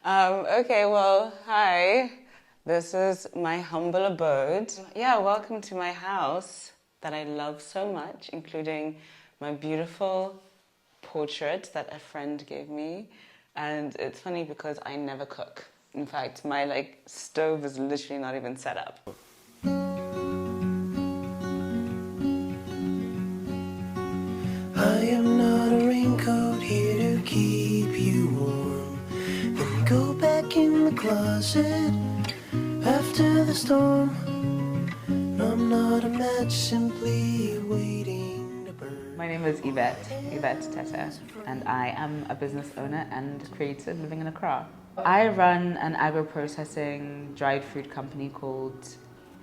Okay, well, hi. This is my humble abode. Yeah, welcome to my house that I love so much, including my beautiful portrait that a friend gave me. And it's funny because I never cook. In fact, my stove is literally not even set up. I am not a raincoat here to keep you warm. Let me go back in the closet after the storm. I'm not a match simply waiting to burn. My name is Yvette Tetteh, and I am a business owner and creator living in Accra. I run an agro-processing dried fruit company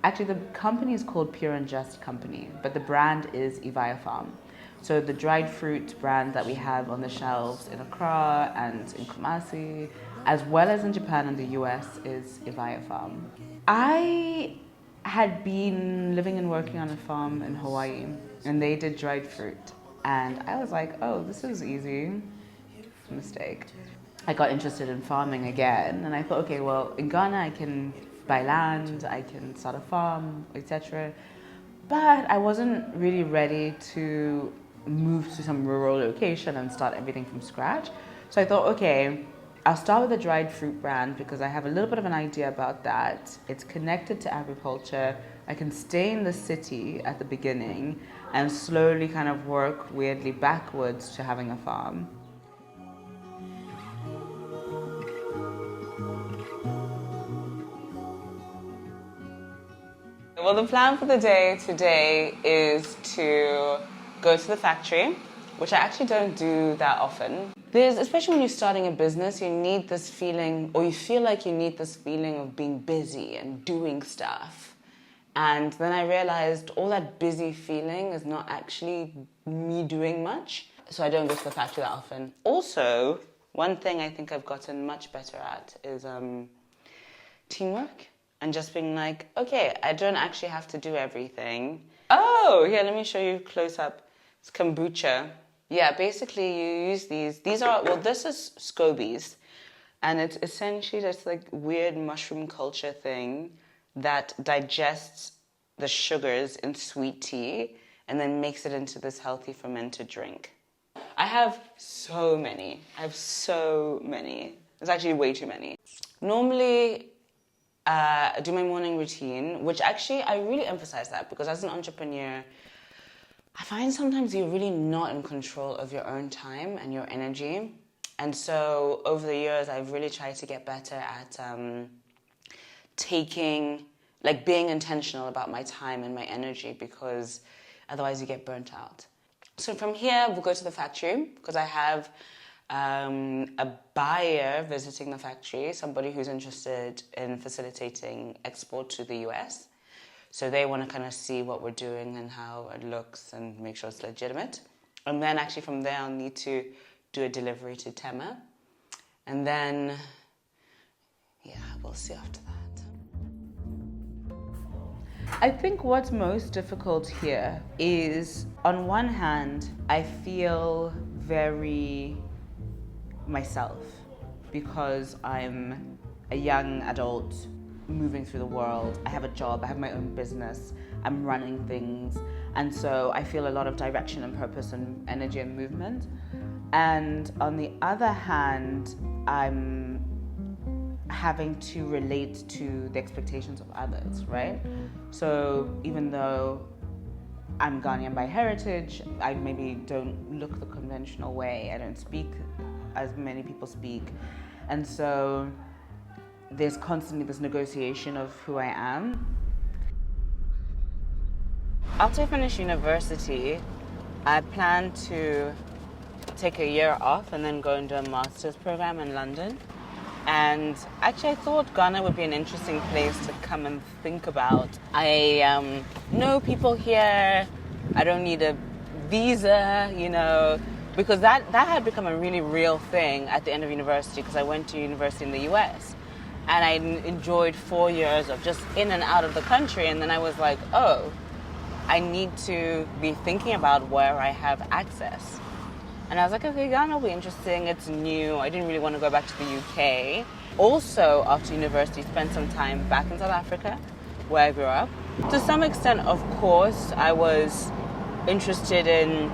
actually the company is called Pure and Just Company, but the brand is Yvaya Farm. So the dried fruit brand that we have on the shelves in Accra and in Kumasi, as well as in Japan and the US, is Yvaya Farm. I had been living and working on a farm in Hawaii, and they did dried fruit. And I was like, oh, this is easy. Mistake. I got interested in farming again, and I thought, okay, well, in Ghana I can buy land, I can start a farm, etc. But I wasn't really ready to move to some rural location and start everything from scratch. So I thought, okay, I'll start with a dried fruit brand because I have a little bit of an idea about that. It's connected to agriculture. I can stay in the city at the beginning and slowly kind of work weirdly backwards to having a farm. Well, the plan for the day today is to go to the factory, which I actually don't do that often. Especially when you're starting a business, you need this feeling, or you feel like you need this feeling of being busy and doing stuff. And then I realized all that busy feeling is not actually me doing much, so I don't go to the factory that often. Also, one thing I think I've gotten much better at is teamwork. And just being like, okay, I don't actually have to do everything. Oh, here, let me show you close up. It's kombucha. Yeah, basically you use these. This is scobies. And it's essentially this weird mushroom culture thing that digests the sugars in sweet tea and then makes it into this healthy fermented drink. I have so many. It's actually way too many. Normally, I do my morning routine, which actually I really emphasize that because as an entrepreneur, I find sometimes you're really not in control of your own time and your energy. And so over the years, I've really tried to get better at being intentional about my time and my energy because otherwise you get burnt out. So from here, we'll go to the factory because I have a buyer visiting the factory, somebody who's interested in facilitating export to the US. So they want to kind of see what we're doing and how it looks and make sure it's legitimate. And then actually from there, I'll need to do a delivery to Tema. And then, yeah, we'll see after that. I think what's most difficult here is, on one hand, I feel very myself because I'm a young adult moving through the world. I have a job, I have my own business, I'm running things, and so I feel a lot of direction and purpose and energy and movement. And on the other hand, I'm having to relate to the expectations of others, right? So even though I'm Ghanaian by heritage, I maybe don't look the conventional way, I don't speak as many people speak. And so there's constantly this negotiation of who I am. After I finish university, I plan to take a year off and then go and do a master's program in London. And actually I thought Ghana would be an interesting place to come and think about. I know people here, I don't need a visa, because that had become a really real thing at the end of university because I went to university in the US and I enjoyed 4 years of just in and out of the country, and then I was like, oh, I need to be thinking about where I have access. And I was like, okay, Ghana will be interesting. It's new. I didn't really want to go back to the UK. Also, after university, spent some time back in South Africa, where I grew up. To some extent, of course, I was interested in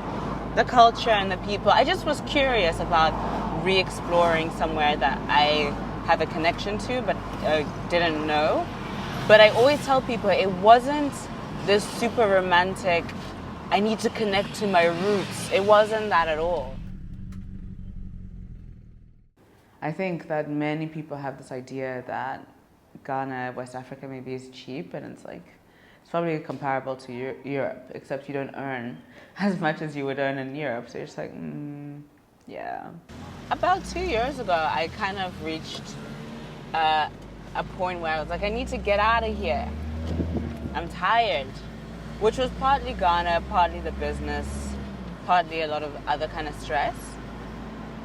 the culture and the people. I just was curious about re-exploring somewhere that I have a connection to, but didn't know. But I always tell people it wasn't this super romantic, I need to connect to my roots. It wasn't that at all. I think that many people have this idea that Ghana, West Africa maybe is cheap, and it's like, it's probably comparable to Europe, except you don't earn as much as you would earn in Europe. So you're just like, yeah. About 2 years ago, I kind of reached a point where I was like, I need to get out of here. I'm tired. Which was partly Ghana, partly the business, partly a lot of other kind of stress.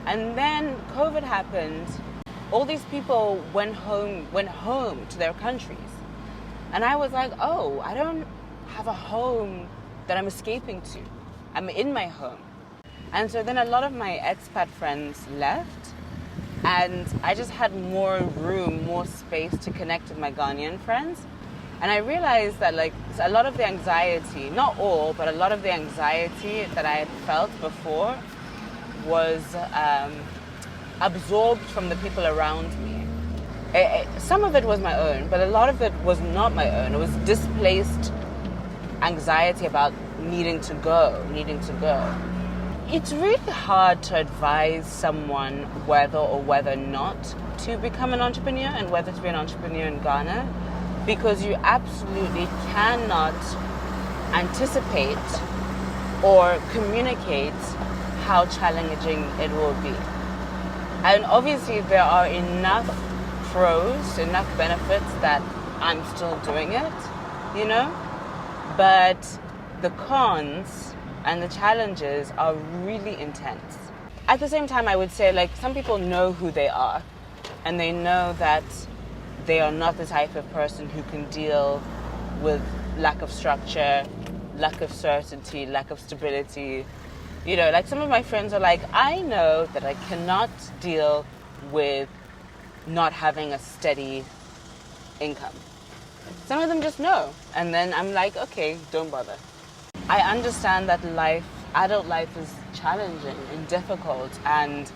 And then COVID happened. All these people went home to their countries. And I was like, oh, I don't have a home that I'm escaping to. I'm in my home. And so then a lot of my expat friends left, and I just had more room, more space to connect with my Ghanaian friends. And I realized that like a lot of the anxiety, not all, but a lot of the anxiety that I had felt before was absorbed from the people around me. Some of it was my own, but a lot of it was not my own. It was displaced anxiety about needing to go. It's really hard to advise someone whether or whether not to become an entrepreneur and whether to be an entrepreneur in Ghana, because you absolutely cannot anticipate or communicate how challenging it will be. And obviously there are enough pros, enough benefits that I'm still doing it, you know? But the cons and the challenges are really intense. At the same time, I would say like some people know who they are, and they know that they are not the type of person who can deal with lack of structure, lack of certainty, lack of stability. You know, like some of my friends are like, I know that I cannot deal with not having a steady income. Some of them just know. And then I'm like, okay, don't bother. I understand that adult life is challenging and difficult, and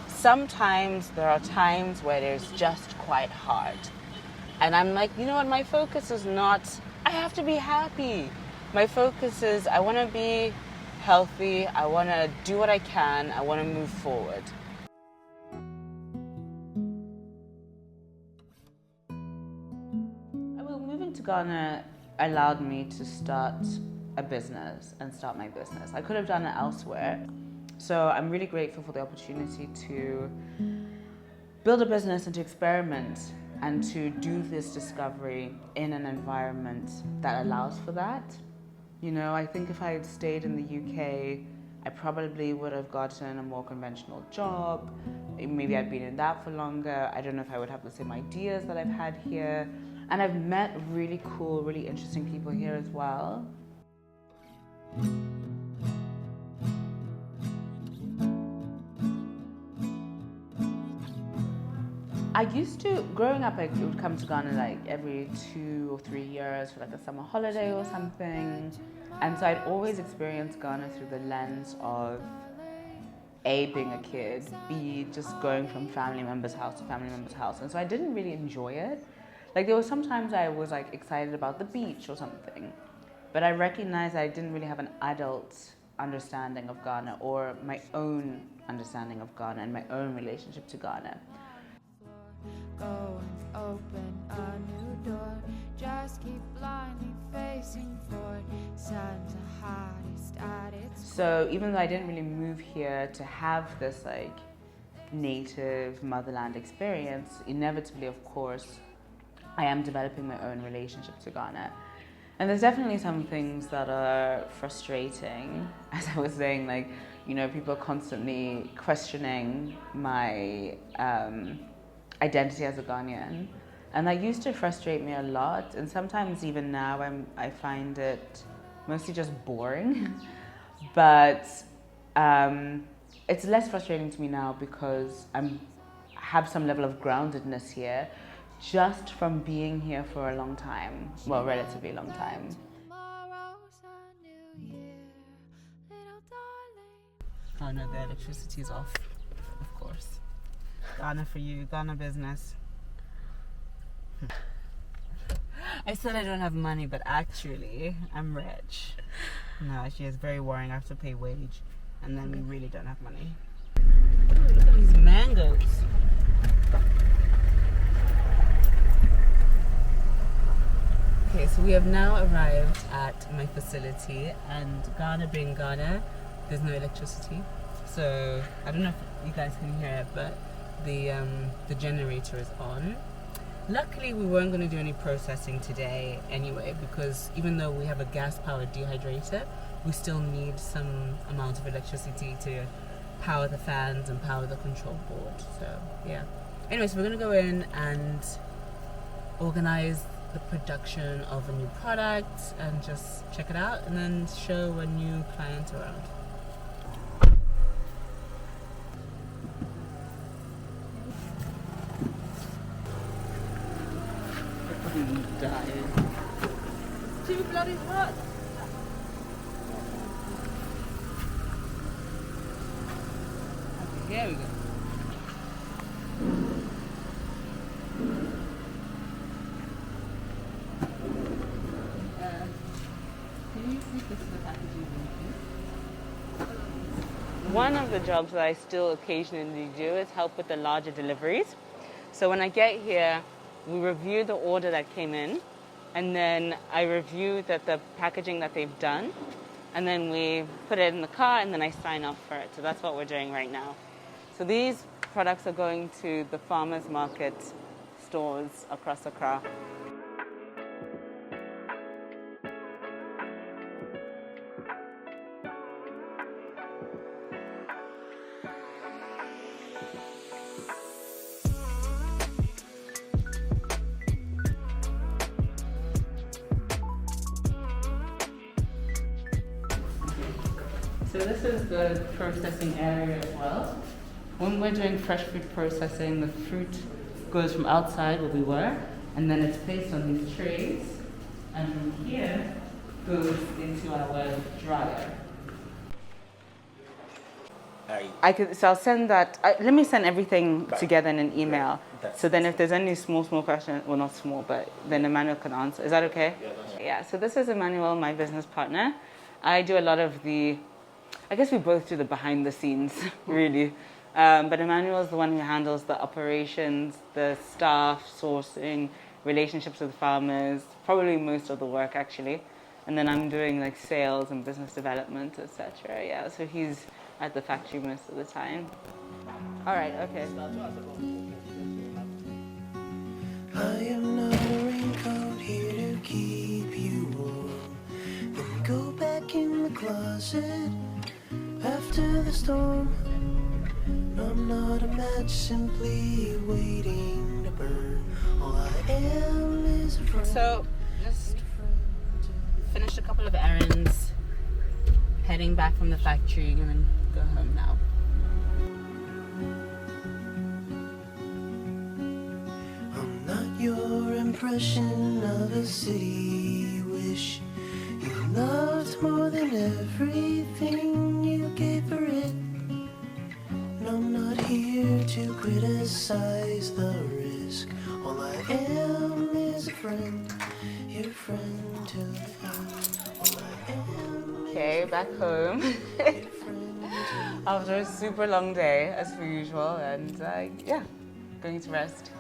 sometimes there are times where it's just quite hard. And I'm like, you know what, my focus is not, I have to be happy. My focus is, I want to be healthy, I want to do what I can, I want to move forward. Well, moving to Ghana allowed me to start a business and start my business. I could have done it elsewhere. So I'm really grateful for the opportunity to build a business and to experiment and to do this discovery in an environment that allows for that. You know, I think if I had stayed in the UK, I probably would have gotten a more conventional job. Maybe I'd been in that for longer. I don't know if I would have the same ideas that I've had here. And I've met really cool, really interesting people here as well. I used to, growing up, I would come to Ghana like every 2 or 3 years for like a summer holiday or something. And so I'd always experienced Ghana through the lens of A, being a kid, B, just going from family member's house to family member's house. And so I didn't really enjoy it. Like there were sometimes I was like excited about the beach or something, but I recognized I didn't really have an adult understanding of Ghana or my own understanding of Ghana and my own relationship to Ghana. Go and open a new door. Just keep blindly facing forward. Sun's the hottest at its So even though I didn't really move here to have this like native motherland experience, inevitably, of course, I am developing my own relationship to Ghana. And there's definitely some things that are frustrating. As I was saying, like, you know, people are constantly questioning my identity as a Ghanaian. And that used to frustrate me a lot. And sometimes even now I find it mostly just boring. But it's less frustrating to me now because have some level of groundedness here just from being here for a long time. Well, relatively long time. Tomorrow's a new year, little darling. Oh no, the electricity is off, of course. Ghana for you, Ghana business. I said I don't have money, but actually, I'm rich. No, actually, it's very worrying. I have to pay wage, and then we really don't have money. Ooh, look at these mangoes. Okay, so we have now arrived at my facility, and Ghana being Ghana, there's no electricity. So I don't know if you guys can hear it, but the generator is on. Luckily, we weren't going to do any processing today anyway, because even though we have a gas-powered dehydrator, we still need some amount of electricity to power the fans and power the control board. So yeah. Anyway, so we're going to go in and organize the production of a new product and just check it out and then show a new client around. Dying. It's too bloody hot. Okay, here we go. Can you see this is the packaging? One of the jobs that I still occasionally do is help with the larger deliveries. So when I get here, we review the order that came in, and then I review the packaging that they've done, and then we put it in the car, and then I sign off for it. So that's what we're doing right now. So these products are going to the farmers market stores across Accra. So this is the processing area as well. When we're doing fresh fruit processing, the fruit goes from outside where we were, and then it's placed on these trays, and from here goes into our dryer. So I'll send that. Let me send everything together in an email. Yeah, So then if there's any small questions, well, not small, but then Emmanuel can answer. Is that okay? Yeah, that's fine. Yeah, so this is Emmanuel, my business partner. I do a lot of I guess we both do the behind the scenes, really. But Emmanuel is the one who handles the operations, the staff, sourcing, relationships with farmers, probably most of the work actually. And then I'm doing like sales and business development, etc. Yeah, so he's at the factory most of the time. All right, okay. I am not a raincoat here to keep you warm. Then go back in the closet after the storm. I'm not a match simply waiting to burn. All I am is a friend. So just finished a couple of errands, heading back from the factory, and then go home now. I'm not your impression of a city wish. You loved more than everything you gave for it. And I'm not here to criticize the risk. All I am is a friend, your friend to the end. All I am Okay, back home. After a super long day, as per usual, and yeah, going to rest.